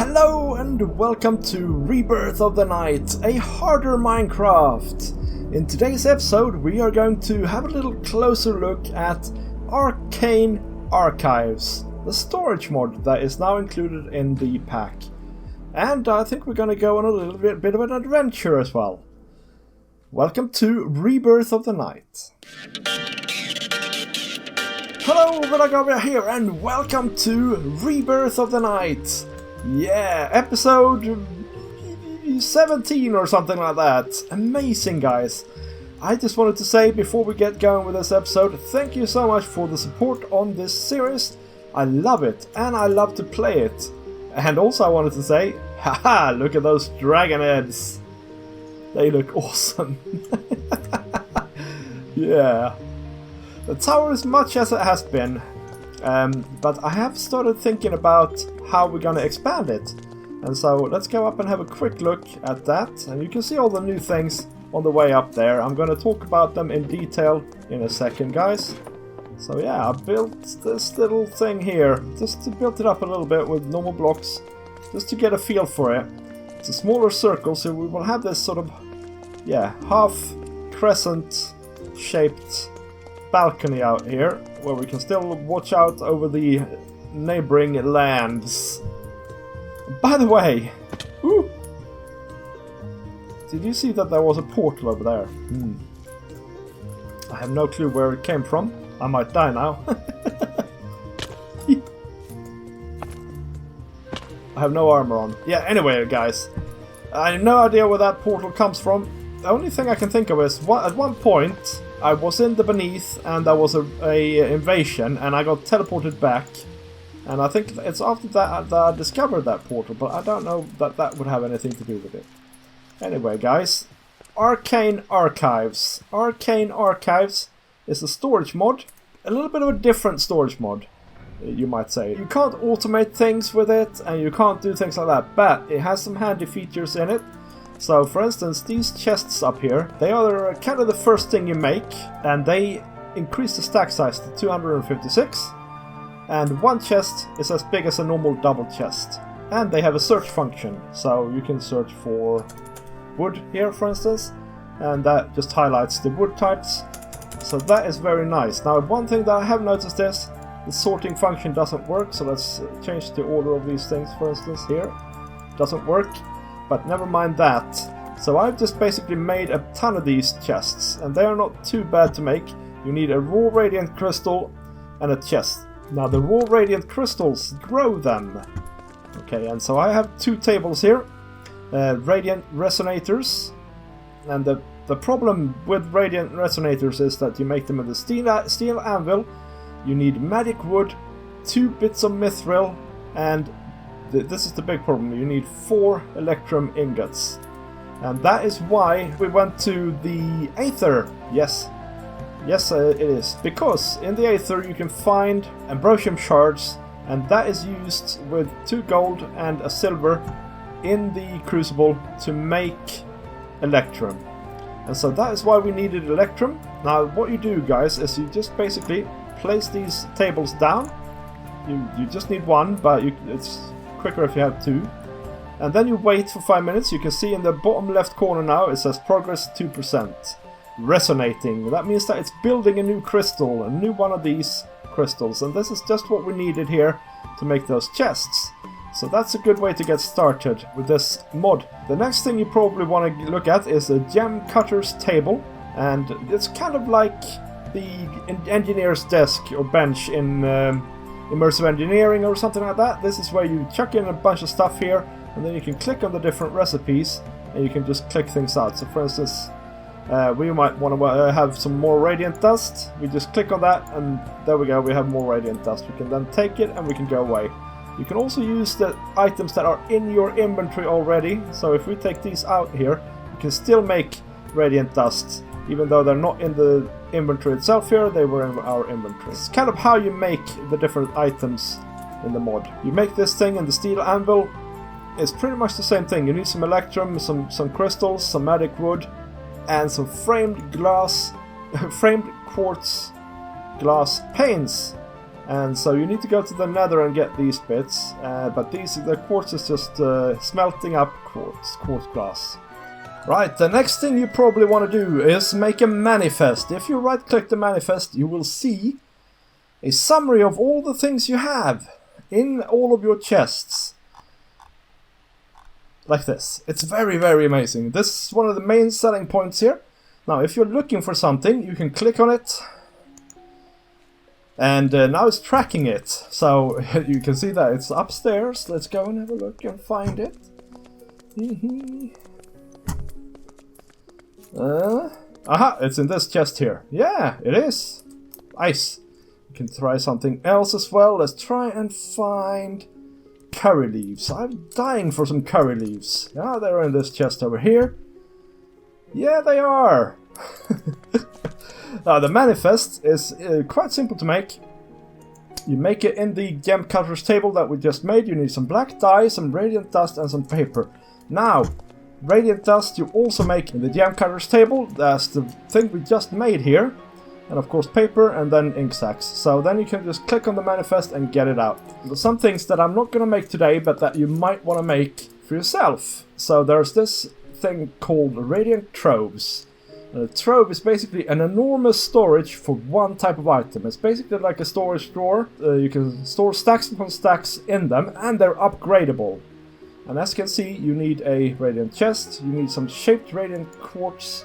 Hello and welcome to Rebirth of the Night, a harder Minecraft. In today's episode we are going to have a little closer look at Arcane Archives, the storage mod that is now included in the pack. And I think we're going to go on a little bit of an adventure as well. Welcome to Rebirth of the Night. Hello, Vidargavia here and welcome to Rebirth of the Night. Yeah, episode 17 or something like that. Amazing, guys. I just wanted to say before we get going with this episode, thank you so much for the support on this series. I love it and I love to play it. And also I wanted to say, haha, look at those dragon heads. They look awesome. Yeah. The tower is much as it has been. But I have started thinking about how we're going to expand it. And so let's go up and have a quick look at that. And you can see all the new things on the way up there. I'm going to talk about them in detail in a second, guys. So yeah, I built this little thing here. Just to build it up a little bit with normal blocks. Just to get a feel for it. It's a smaller circle, so we will have this sort of, yeah, half crescent shaped balcony out here, where we can still watch out over the neighboring lands. By the way, ooh, did you see that there was a portal over there? I have no clue where it came from. I might die now. I have no armor on. Yeah, anyway, guys, I have no idea where that portal comes from. The only thing I can think of is, at one point I was in the Beneath and there was a invasion and I got teleported back. And I think it's after that I discovered that portal, but I don't know that that would have anything to do with it. Anyway, guys, Arcane Archives. Arcane Archives is a storage mod. A little bit of a different storage mod, you might say. You can't automate things with it and you can't do things like that, but it has some handy features in it. So, for instance, these chests up here, they are kind of the first thing you make, and they increase the stack size to 256, and one chest is as big as a normal double chest. And they have a search function, so you can search for wood here, for instance, and that just highlights the wood types. So that is very nice. Now, one thing that I have noticed is the sorting function doesn't work, so let's change the order of these things, for instance, here. Doesn't work. But never mind that. So I've just basically made a ton of these chests, and they are not too bad to make. You need a raw radiant crystal and a chest. Now the raw radiant crystals, grow them. Okay, and so I have two tables here. Radiant resonators. And the problem with radiant resonators is that you make them with a steel anvil. You need magic wood, 2 bits of mithril, and this is the big problem. You need 4 electrum ingots. And that is why we went to the Aether. Yes, it is. Because in the Aether you can find ambrosium shards, and that is used with 2 gold and a silver in the crucible to make electrum. And so that is why we needed electrum. Now what you do, guys, is you just basically place these tables down. You just need one, but it's quicker if you have 2. And then you wait for 5 minutes. You can see in the bottom left corner now it says progress 2%. Resonating. That means that it's building a new crystal, a new one of these crystals. And this is just what we needed here to make those chests. So that's a good way to get started with this mod. The next thing you probably want to look at is a gem cutter's table. And it's kind of like the engineer's desk or bench in immersive engineering or something like that. This is where you chuck in a bunch of stuff here, and then you can click on the different recipes and you can just click things out. So for instance, we might want to have some more radiant dust. We just click on that and there we go, we have more radiant dust. We can then take it and we can go away. You can also use the items that are in your inventory already. So if we take these out here, you can still make radiant dust. Even though they're not in the inventory itself here, they were in our inventory. It's kind of how you make the different items in the mod. You make this thing in the steel anvil. It's pretty much the same thing. You need some electrum, some crystals, some magic wood, and some framed quartz glass panes. And so you need to go to the nether and get these bits, but the quartz is just smelting up quartz glass. Right, the next thing you probably want to do is make a manifest. If you right click the manifest, you will see a summary of all the things you have in all of your chests. Like this. It's very, very amazing. This is one of the main selling points here. Now, if you're looking for something, you can click on it. And now it's tracking it. So you can see that it's upstairs. Let's go and have a look and find it. Aha, it's in this chest here. Yeah, it is. Nice. We can try something else as well. Let's try and find curry leaves. I'm dying for some curry leaves. Yeah, they're in this chest over here. Yeah, they are. Now, the manifest is quite simple to make. You make it in the gem cutters table that we just made. You need some black dye, some radiant dust, and some paper. Now, radiant dust you also make in the gem cutters table. That's the thing we just made here. And of course paper and then ink sacks. So then you can just click on the manifest and get it out. There's some things that I'm not going to make today, but that you might want to make for yourself. So there's this thing called radiant troves. A trove is basically an enormous storage for one type of item. It's basically like a storage drawer. You can store stacks upon stacks in them, and they're upgradable. And as you can see, you need a radiant chest, you need some shaped radiant quartz,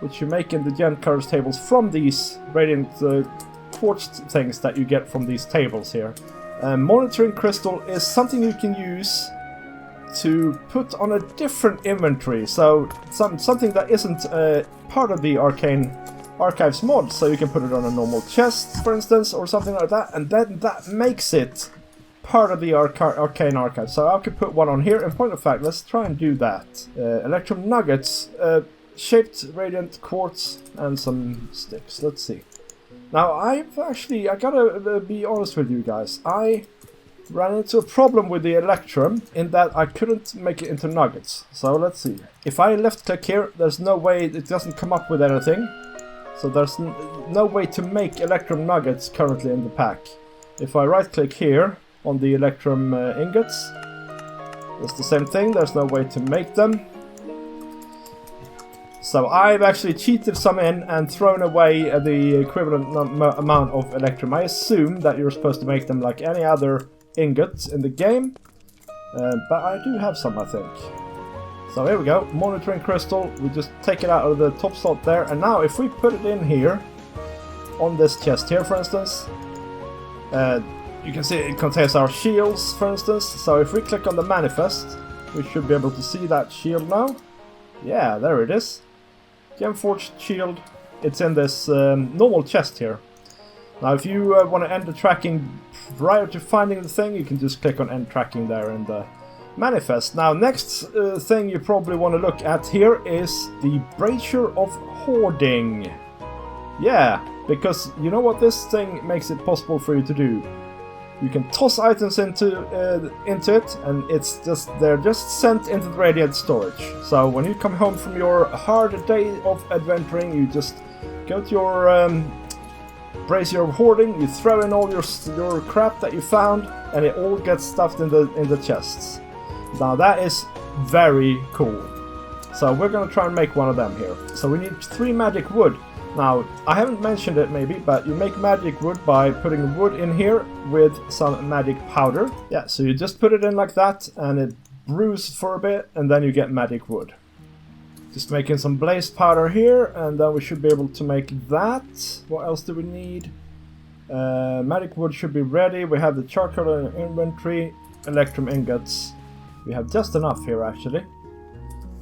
which you make in the gem cutters tables from these radiant quartz things that you get from these tables here. Monitoring crystal is something you can use to put on a different inventory, so something that isn't part of the Arcane Archives mod, so you can put it on a normal chest, for instance, or something like that, and then that makes it part of the Arcane Archive. So I could put one on here. In point of fact, let's try and do that. Electrum nuggets, shaped radiant quartz, and some sticks. Let's see. Now I gotta be honest with you guys. I ran into a problem with the Electrum in that I couldn't make it into nuggets. So let's see. If I left click here, there's no way, it doesn't come up with anything. So there's no way to make Electrum nuggets currently in the pack. If I right click here on the Electrum ingots, it's the same thing, there's no way to make them. So I've actually cheated some in and thrown away the equivalent amount of Electrum. I assume that you're supposed to make them like any other ingots in the game, but I do have some, I think. So here we go, monitoring crystal. We just take it out of the top slot there, and now if we put it in here on this chest here, for instance, you can see it contains our shields, for instance. So if we click on the manifest, we should be able to see that shield now. Yeah, there it is. Gemforged shield. It's in this normal chest here. Now if you want to end the tracking prior to finding the thing, you can just click on end tracking there in the manifest. Now next thing you probably want to look at here is the brazier of hoarding. Yeah, because you know what this thing makes it possible for you to do? You can toss items into it, and they're just sent into the radiant storage. So when you come home from your hard day of adventuring, you just go to your brazier of hoarding, you throw in all your crap that you found, and it all gets stuffed in the chests. Now that is very cool. So we're gonna try and make one of them here. So we need 3 magic wood. Now I haven't mentioned it maybe, but you make magic wood by putting wood in here with some magic powder. Yeah, so you just put it in like that, and it brews for a bit, and then you get magic wood. Just making some blaze powder here, and then we should be able to make that. What else do we need? Magic wood should be ready. We have the charcoal in inventory, electrum ingots. We have just enough here actually.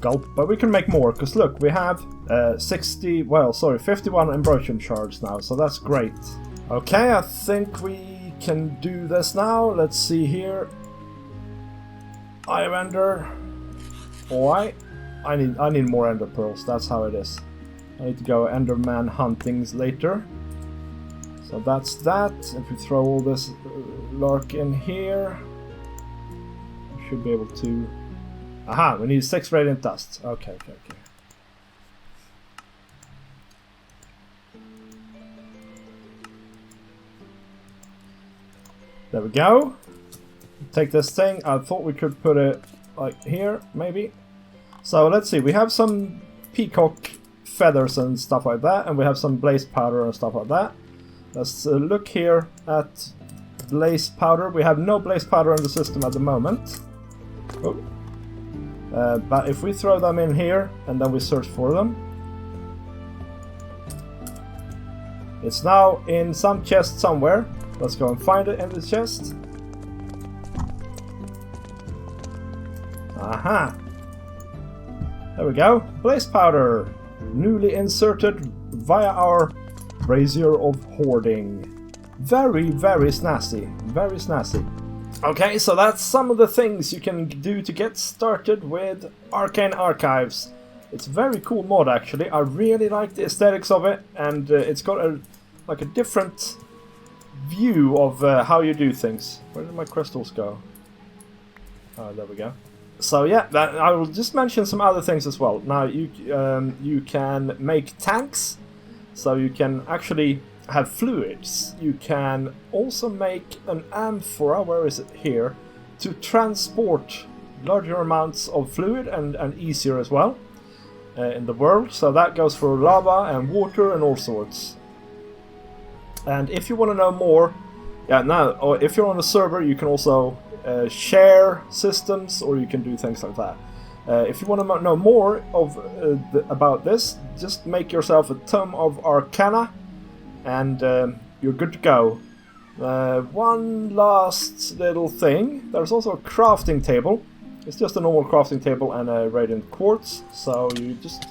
Gulp, but we can make more, because look, we have 51 Ambrosium shards now, so that's great. Okay, I think we can do this now. Let's see here. I have ender. Alright. I need more ender pearls, that's how it is. I need to go enderman hunting later. So that's that. If we throw all this lark in here, we should be able to... Aha, we need 6 radiant dust. Okay. There we go. Take this thing. I thought we could put it like here, maybe. So let's see. We have some peacock feathers and stuff like that, and we have some blaze powder and stuff like that. Let's look here at blaze powder. We have no blaze powder in the system at the moment. Oh. But if we throw them in here and then we search for them, it's now in some chest somewhere. Let's go and find it in the chest. Aha! There we go. Blaze powder, newly inserted via our brazier of hoarding. Very, very snazzy. Very snazzy. Okay, so that's some of the things you can do to get started with Arcane Archives. It's a very cool mod, actually. I really like the aesthetics of it, and it's got a different view of how you do things. Where did my crystals go? Oh, there we go. So yeah, I will just mention some other things as well. Now you can make tanks, so you can actually have fluids. You can also make an amphora, where is it here, to transport larger amounts of fluid and easier as well in the world. So that goes for lava and water and all sorts. And if you want to know more, or if you're on a server, you can also share systems, or you can do things like that. If you want to know more of about this, just make yourself a Tome of Arcana, and you're good to go. One last little thing. There's also a crafting table. It's just a normal crafting table and a radiant quartz. So you just...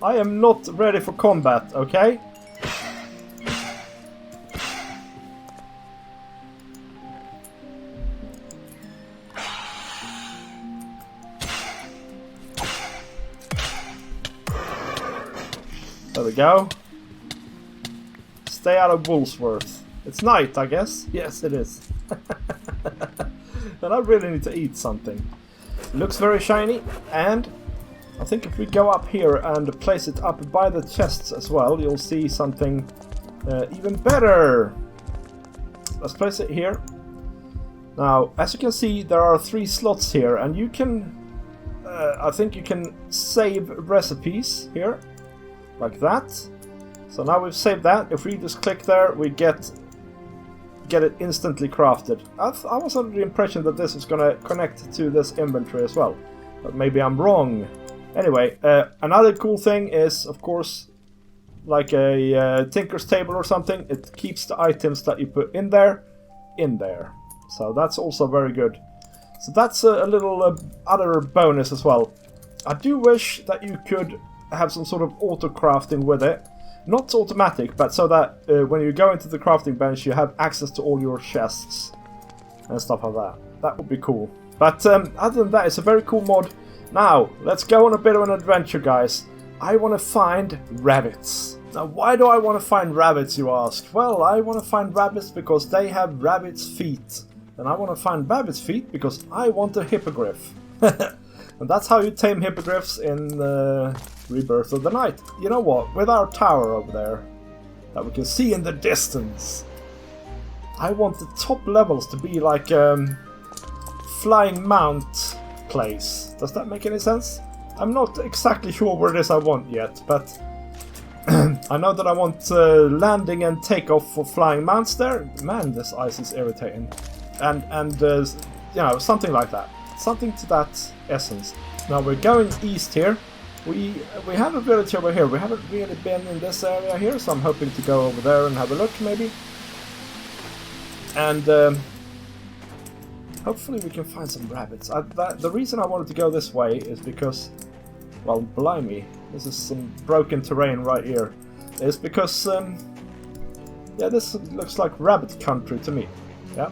I am not ready for combat, okay? There we go. Stay out of Woolsworth. It's night, I guess. Yes, it is. And I really need to eat something. Looks very shiny, and I think if we go up here and place it up by the chests as well, you'll see something even better. Let's place it here. Now, as you can see, there are 3 slots here, and you can... I think you can save recipes here. Like that. So now we've saved that. If we just click there, we get it instantly crafted. I was under the impression that this is going to connect to this inventory as well, but maybe I'm wrong. Anyway, another cool thing is, of course, like a tinker's table or something. It keeps the items that you put in there. So that's also very good. So that's a little other bonus as well. I do wish that you could have some sort of auto crafting with it. Not automatic, but so that when you go into the crafting bench, you have access to all your chests and stuff like that. That would be cool. But other than that, it's a very cool mod. Now, let's go on a bit of an adventure, guys. I want to find rabbits. Now, why do I want to find rabbits, you ask? Well, I want to find rabbits because they have rabbits' feet. And I want to find rabbits' feet because I want a hippogriff. And that's how you tame hippogriffs in Rebirth of the Night. You know what? With our tower over there, that we can see in the distance, I want the top levels to be like flying mount place. Does that make any sense? I'm not exactly sure where it is I want yet, but I know that I want landing and takeoff for flying mounts there. Man, this ice is irritating. And you know, something like that. Something to that essence. Now we're going east here. We have a village over here. We haven't really been in this area here, so I'm hoping to go over there and have a look, maybe. And hopefully we can find some rabbits. The reason I wanted to go this way is because, well, blimey, this is some broken terrain right here. Is because, yeah, this looks like rabbit country to me. Yeah.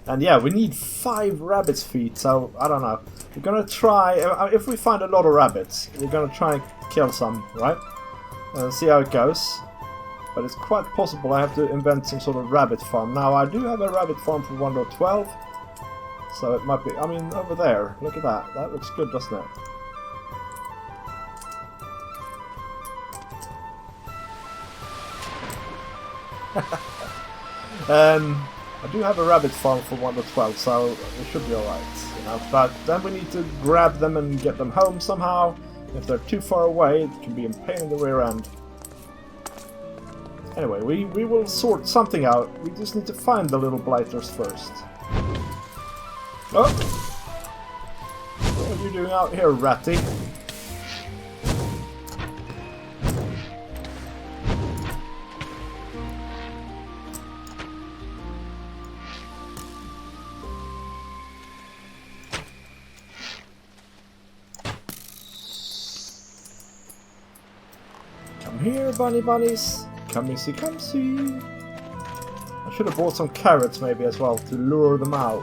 And yeah, we need 5 rabbit's feet, so I don't know. We're gonna try, if we find a lot of rabbits, we're gonna try and kill some, right? And see how it goes. But it's quite possible I have to invent some sort of rabbit farm. Now, I do have a rabbit farm for 1.12, so it might be, I mean, over there, look at that. That looks good, doesn't it? I do have a rabbit farm for 1 to 12, so it should be alright, you know. But then we need to grab them and get them home somehow. If they're too far away, it can be a pain in the rear end. Anyway, we will sort something out. We just need to find the little blighters first. Oh! What are you doing out here, Ratty? Come here, bunnies. Come see, come see. I should have bought some carrots maybe as well to lure them out.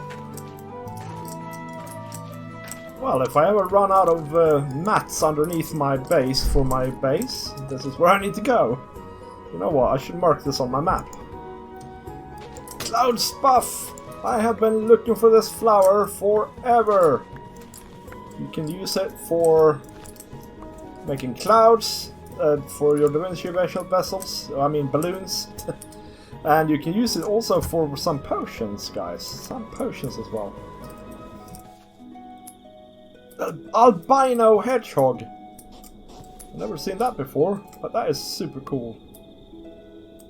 Well, if I ever run out of mats underneath my base for my base, this is where I need to go. You know what, I should mark this on my map. Cloud Spuff! I have been looking for this flower forever. You can use it for making clouds. For your dimension vessels, I mean balloons. And you can use it also for some potions, guys. Some potions as well. Albino hedgehog! I've never seen that before, but that is super cool.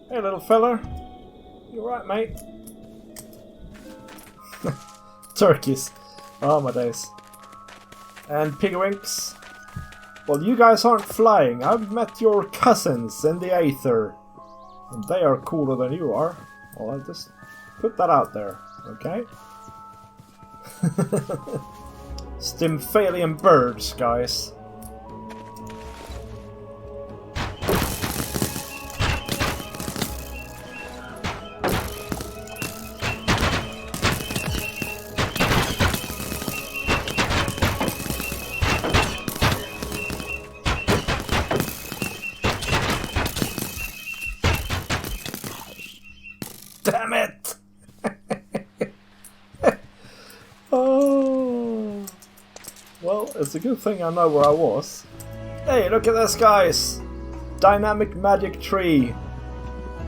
Hey little fella. You alright, mate? Turkeys. Oh my days. And pigwinks. Well, you guys aren't flying. I've met your cousins in the Aether. And they are cooler than you are. Well, I'll just put that out there, okay? Stymphalian birds, guys. Damn it! Oh. Well, it's a good thing I know where I was. Hey, look at this, guys! Dynamic magic tree.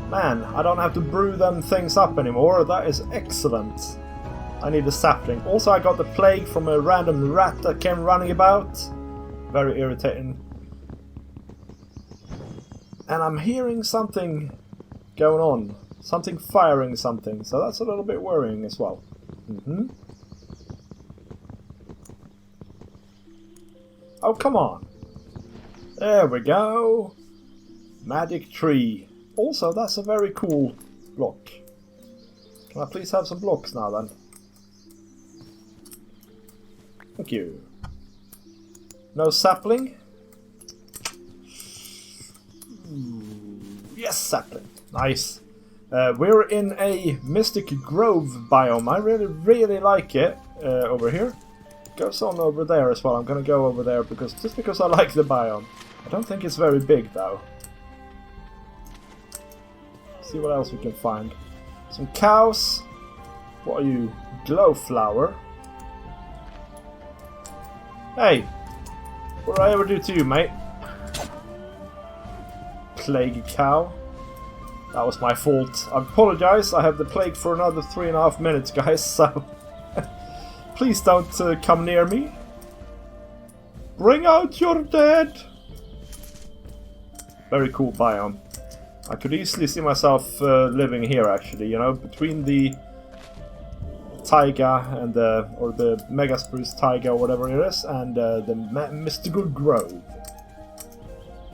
Man, I don't have to brew them things up anymore. That is excellent. I need a sapling. Also, I got the plague from a random rat that came running about. Very irritating. And I'm hearing something going on. Something firing something, so that's a little bit worrying as well. Oh, come on. There we go. Magic tree. Also, that's a very cool block. Can I please have some blocks now then? Thank you. No sapling? Yes, sapling. Nice. We're in a Mystic Grove biome. I really like it over here. Goes on over there as well. I'm gonna go over there just because I like the biome. I don't think it's very big though. See what else we can find. Some cows. What are you? Glowflower. Hey! What did I ever do to you, mate? Plague cow. That was my fault. I apologize. I have the plague for another 3.5 minutes, guys, so please don't come near me. Bring out your dead! Very cool biome. I could easily see myself living here, actually, you know, between the taiga and or the mega spruce taiga or whatever it is, and the mystical grove.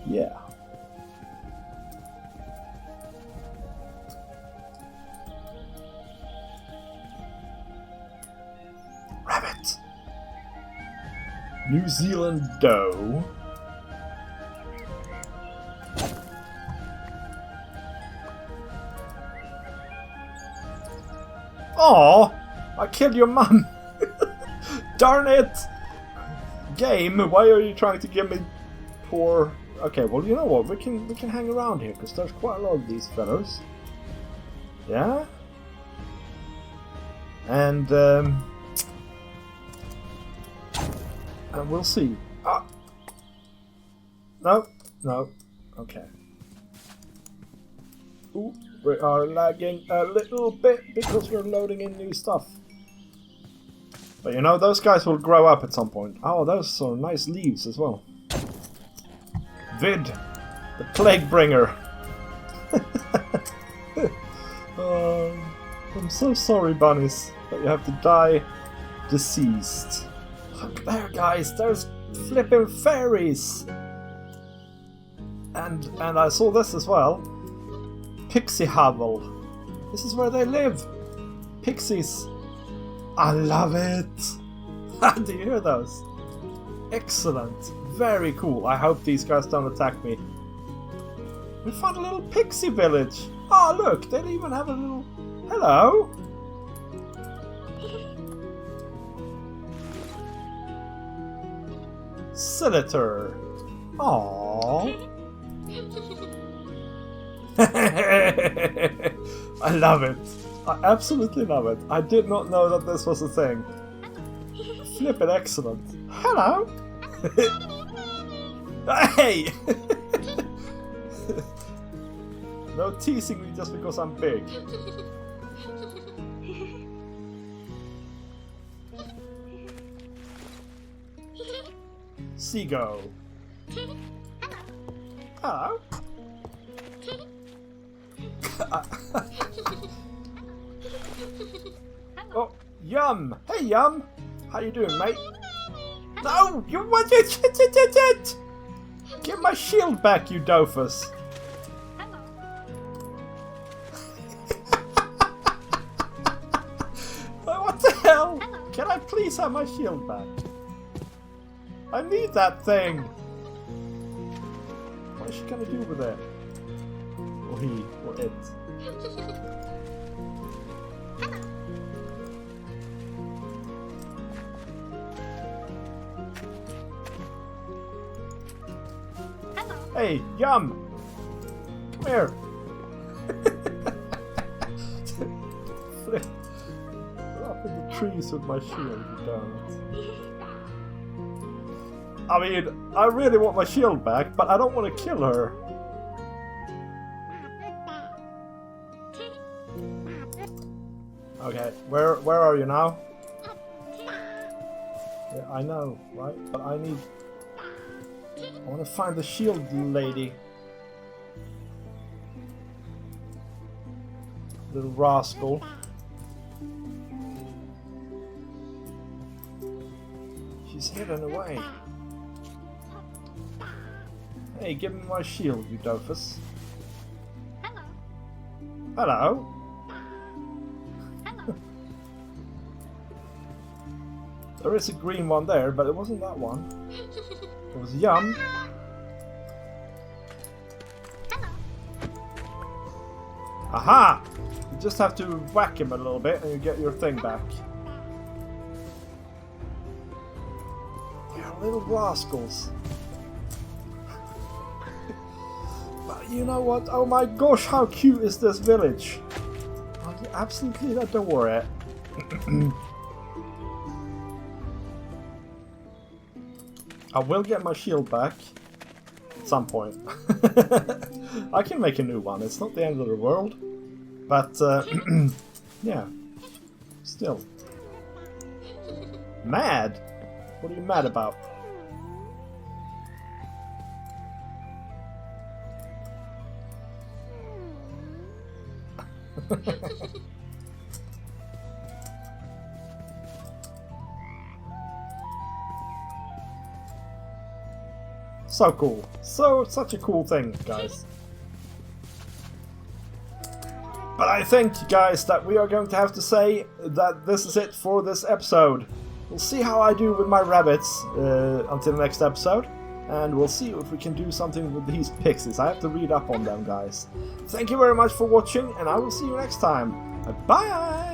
Yeah. Rabbit. New Zealand doe. Aw! I killed your mum! Darn it! Game, why are you trying to give me poor... Okay, well, you know what? We can hang around here, because there's quite a lot of these fellows. Yeah? And we'll see. Ah! No, no. Okay. Ooh, we are lagging a little bit because we're loading in new stuff. But you know, those guys will grow up at some point. Oh, those are nice leaves as well. Vid, the plague bringer. I'm so sorry, bunnies, that you have to die deceased. Look there, guys, there's flipping fairies. And I saw this as well. Pixie hovel. This is where they live. Pixies. I love it. Do you hear those? Excellent. Very cool. I hope these guys don't attack me. We found a little pixie village. Oh, look, they even have a little... Hello. Senator. Aww. I love it. I absolutely love it. I did not know that this was a thing. Flip it, excellent. Hello. Hey. No teasing me just because I'm big. Seago. Hello. Oh, Yum! Hey, Yum! How you doing, mate? No! You want it? Get my shield back, you doofus! What the hell? Can I please have my shield back? I need that thing! What is she gonna do with it? Or he, or it. Hey, Yum! Come here! Flip. We're up in the trees with my shield, you don't. I mean, I really want my shield back, but I don't want to kill her. Okay, where are you now? Yeah, I know, right? But I want to find the shield lady. Little rascal. She's hidden away. Hey, give me my shield, you doofus. Hello. Hello. There is a green one there, but it wasn't that one. It was Yum. Hello. Aha! You just have to whack him a little bit and you get your thing back. They're little rascals. But you know what? Oh my gosh, how cute is this village? Oh, you absolutely adore it. I will get my shield back at some point. I can make a new one, it's not the end of the world. But, yeah. Still. Mad? What are you mad about? So cool. Such a cool thing, guys. But I think, guys, that we are going to have to say that this is it for this episode. We'll see how I do with my rabbits until the next episode. And we'll see if we can do something with these pixies. I have to read up on them, guys. Thank you very much for watching, and I will see you next time. Bye!